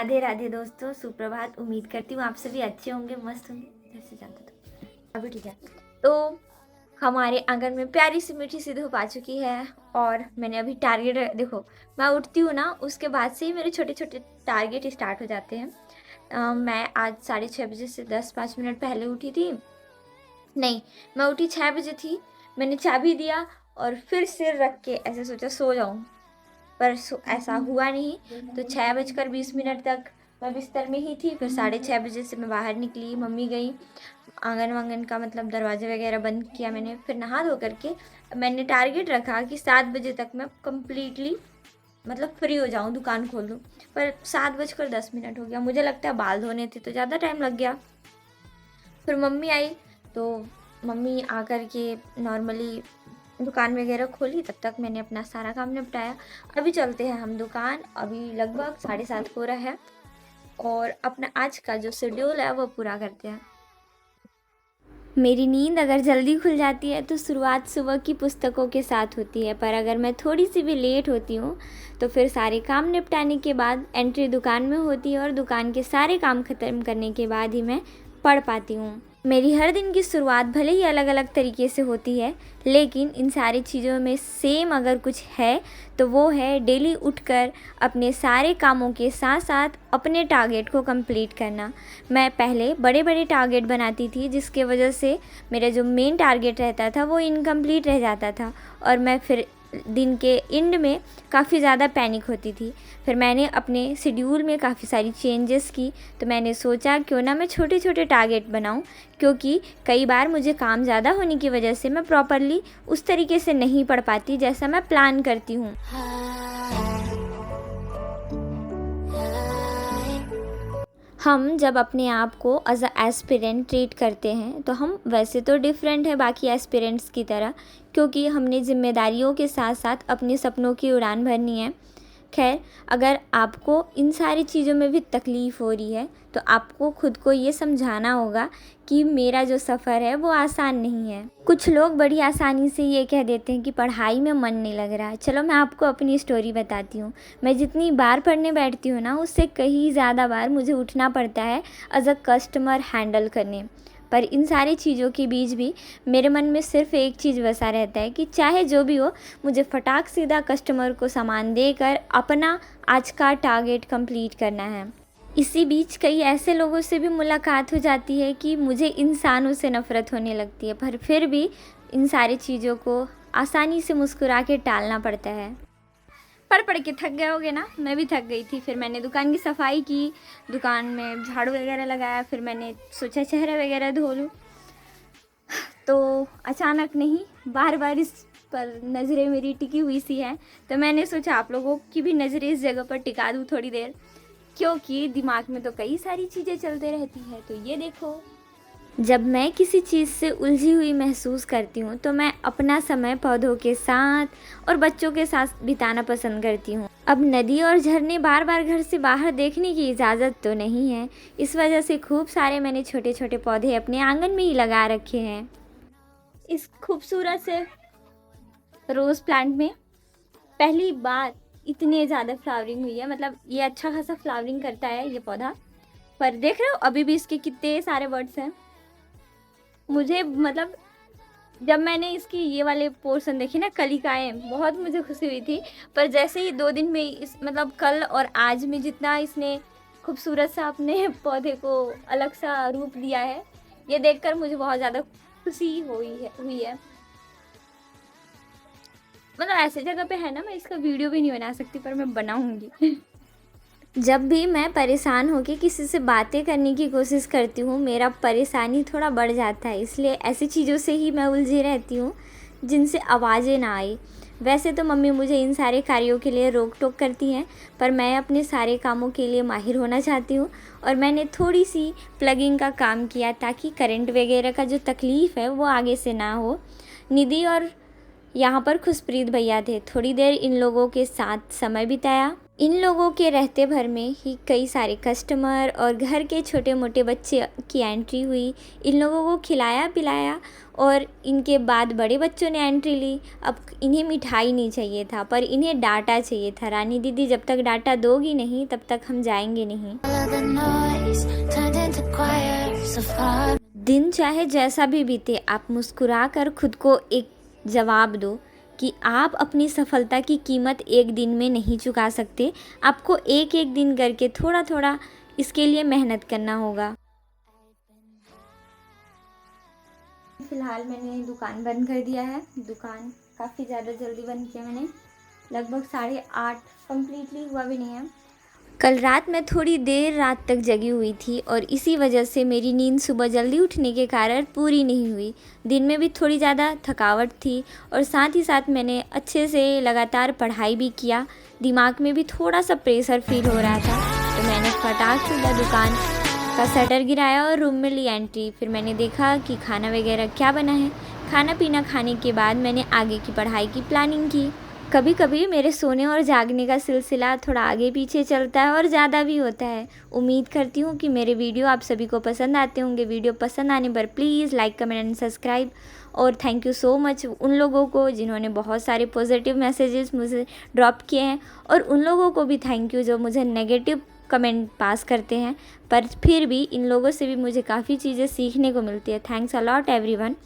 राधे राधे दोस्तों, सुप्रभात। उम्मीद करती हूँ आप सभी अच्छे होंगे, मस्त होंगे। जैसे जानते तो अभी ठीक है। तो हमारे आंगन में प्यारी सी मीठी सी धूप आ चुकी है और मैंने अभी टारगेट देखो, मैं उठती हूँ ना उसके बाद से ही मेरे छोटे छोटे टारगेट स्टार्ट हो जाते हैं। मैं आज 6:30 बजे से 10-5 मिनट पहले उठी थी। नहीं, मैं उठी 6 बजे थी। मैंने चाबी दिया और फिर सिर रख के ऐसे सोचा सो जाऊँ, पर ऐसा हुआ नहीं। तो 6:20 तक मैं बिस्तर में ही थी। फिर 6:30 बजे से मैं बाहर निकली, मम्मी गई, आंगन वांगन का मतलब दरवाजे वगैरह बंद किया मैंने। फिर नहा धो करके मैंने टारगेट रखा कि 7 बजे तक मैं कम्प्लीटली मतलब फ्री हो जाऊँ, दुकान खोल दूँ। पर 7:10 हो गया। मुझे लगता है बाल धोने थे तो ज़्यादा टाइम लग गया। फिर मम्मी आई तो मम्मी आकर के नॉर्मली दुकान वगैरह खोली, तब तक मैंने अपना सारा काम निपटाया। अभी चलते हैं हम दुकान। अभी लगभग 7:30 हो रहा है और अपना आज का जो शेड्यूल है वो पूरा करते हैं। मेरी नींद अगर जल्दी खुल जाती है तो शुरुआत सुबह की पुस्तकों के साथ होती है, पर अगर मैं थोड़ी सी भी लेट होती हूँ तो फिर सारे काम निपटाने के बाद एंट्री दुकान में होती है और दुकान के सारे काम ख़त्म करने के बाद ही मैं पढ़ पाती हूँ। मेरी हर दिन की शुरुआत भले ही अलग अलग तरीके से होती है, लेकिन इन सारी चीज़ों में सेम अगर कुछ है तो वो है डेली उठकर अपने सारे कामों के साथ साथ अपने टारगेट को कंप्लीट करना। मैं पहले बड़े बड़े टारगेट बनाती थी, जिसके वजह से मेरा जो मेन टारगेट रहता था वो इनकम्प्लीट रह जाता था और मैं फिर दिन के एंड में काफ़ी ज़्यादा पैनिक होती थी। फिर मैंने अपने शेड्यूल में काफ़ी सारी चेंजेस की। तो मैंने सोचा क्यों ना मैं छोटे छोटे टारगेट बनाऊं, क्योंकि कई बार मुझे काम ज़्यादा होने की वजह से मैं प्रॉपरली उस तरीके से नहीं पढ़ पाती जैसा मैं प्लान करती हूँ। हम जब अपने आप को एज अ एस्पिरेंट ट्रीट करते हैं तो हम वैसे तो डिफरेंट है बाकी एस्पिरेंट्स की तरह, क्योंकि हमने जिम्मेदारियों के साथ साथ अपने सपनों की उड़ान भरनी है। खैर, अगर आपको इन सारी चीज़ों में भी तकलीफ़ हो रही है तो आपको खुद को ये समझाना होगा कि मेरा जो सफ़र है वो आसान नहीं है। कुछ लोग बड़ी आसानी से ये कह देते हैं कि पढ़ाई में मन नहीं लग रहा है। चलो मैं आपको अपनी स्टोरी बताती हूँ। मैं जितनी बार पढ़ने बैठती हूँ ना, उससे कहीं ज़्यादा बार मुझे उठना पड़ता है एज अ कस्टमर हैंडल करने। पर इन सारी चीज़ों के बीच भी मेरे मन में सिर्फ एक चीज़ बसा रहता है कि चाहे जो भी हो, मुझे फटाक सीधा कस्टमर को सामान देकर अपना आज का टारगेट कंप्लीट करना है। इसी बीच कई ऐसे लोगों से भी मुलाकात हो जाती है कि मुझे इंसानों से नफ़रत होने लगती है, पर फिर भी इन सारी चीज़ों को आसानी से मुस्कुरा के टालना पड़ता है। पढ़ पढ़ के थक गए होगे ना, मैं भी थक गई थी। फिर मैंने दुकान की सफाई की, दुकान में झाड़ू वगैरह लगाया। फिर मैंने सोचा चेहरा वगैरह धो लूँ, तो अचानक नहीं, बार बार इस पर नज़रें मेरी टिकी हुई सी हैं। तो मैंने सोचा आप लोगों की भी नज़रें इस जगह पर टिका दूँ थोड़ी देर, क्योंकि दिमाग में तो कई सारी चीज़ें चलते रहती हैं। तो ये देखो, जब मैं किसी चीज़ से उलझी हुई महसूस करती हूँ तो मैं अपना समय पौधों के साथ और बच्चों के साथ बिताना पसंद करती हूँ। अब नदी और झरने बार बार घर से बाहर देखने की इजाज़त तो नहीं है, इस वजह से खूब सारे मैंने छोटे छोटे पौधे अपने आंगन में ही लगा रखे हैं। इस खूबसूरत से रोज़ प्लांट में पहली बार इतने ज़्यादा फ्लावरिंग हुई है। मतलब ये अच्छा खासा फ्लावरिंग करता है ये पौधा, पर देख रहे हो अभी भी इसके कितने सारे बर्ड्स हैं। मुझे मतलब जब मैंने इसकी ये वाले पोर्शन देखे ना, कलिकाएं, बहुत मुझे खुशी हुई थी। पर जैसे ही 2 दिन में इस मतलब कल और आज में जितना इसने खूबसूरत सा अपने पौधे को अलग सा रूप दिया है, ये देखकर मुझे बहुत ज़्यादा खुशी हुई है। मतलब ऐसे जगह पे है ना, मैं इसका वीडियो भी नहीं बना सकती, पर मैं बनाऊंगी। जब भी मैं परेशान होकर किसी से बातें करने की कोशिश करती हूँ, मेरा परेशानी थोड़ा बढ़ जाता है। इसलिए ऐसी चीज़ों से ही मैं उलझी रहती हूँ जिनसे आवाज़ें ना आए। वैसे तो मम्मी मुझे इन सारे कार्यों के लिए रोक टोक करती हैं, पर मैं अपने सारे कामों के लिए माहिर होना चाहती हूँ और मैंने थोड़ी सी प्लगिंग का काम किया ताकि करंट वगैरह का जो तकलीफ़ है वो आगे से ना हो। निधि और यहाँ पर खुशप्रीत भैया थे। थोड़ी देर इन लोगों के साथ समय बिताया। इन लोगों के रहते भर में ही कई सारे कस्टमर और घर के छोटे मोटे बच्चे की एंट्री हुई। इन लोगों को खिलाया पिलाया और इनके बाद बड़े बच्चों ने एंट्री ली। अब इन्हें मिठाई नहीं चाहिए था, पर इन्हें डाटा चाहिए था। रानी दीदी जब तक डाटा दोगी नहीं तब तक हम जाएंगे नहीं। दिन चाहे जैसा भी बीते, आप मुस्कुरा कर खुद को एक जवाब दो कि आप अपनी सफलता की कीमत एक दिन में नहीं चुका सकते। आपको एक एक दिन करके थोड़ा थोड़ा इसके लिए मेहनत करना होगा। फ़िलहाल मैंने दुकान बंद कर दिया है। दुकान काफ़ी ज़्यादा जल्दी बंद किया मैंने, लगभग 8:30 कम्प्लीटली हुआ भी नहीं है। कल रात मैं थोड़ी देर रात तक जगी हुई थी और इसी वजह से मेरी नींद सुबह जल्दी उठने के कारण पूरी नहीं हुई। दिन में भी थोड़ी ज़्यादा थकावट थी और साथ ही साथ मैंने अच्छे से लगातार पढ़ाई भी किया। दिमाग में भी थोड़ा सा प्रेशर फील हो रहा था, तो मैंने फटाक से दुकान का शटर गिराया और रूम में ली एंट्री। फिर मैंने देखा कि खाना वगैरह क्या बना है। खाना पीना खाने के बाद मैंने आगे की पढ़ाई की प्लानिंग की। कभी कभी मेरे सोने और जागने का सिलसिला थोड़ा आगे पीछे चलता है और ज़्यादा भी होता है। उम्मीद करती हूँ कि मेरे वीडियो आप सभी को पसंद आते होंगे। वीडियो पसंद आने पर please like comment and subscribe. और थैंक यू सो मच उन लोगों को जिन्होंने बहुत सारे पॉजिटिव मैसेजेस मुझे ड्रॉप किए हैं, और उन लोगों को भी थैंक यू जो मुझे नेगेटिव कमेंट पास करते हैं। पर फिर भी इन लोगों से भी मुझे काफ़ी चीज़ें सीखने को मिलती है। Thanks a lot everyone.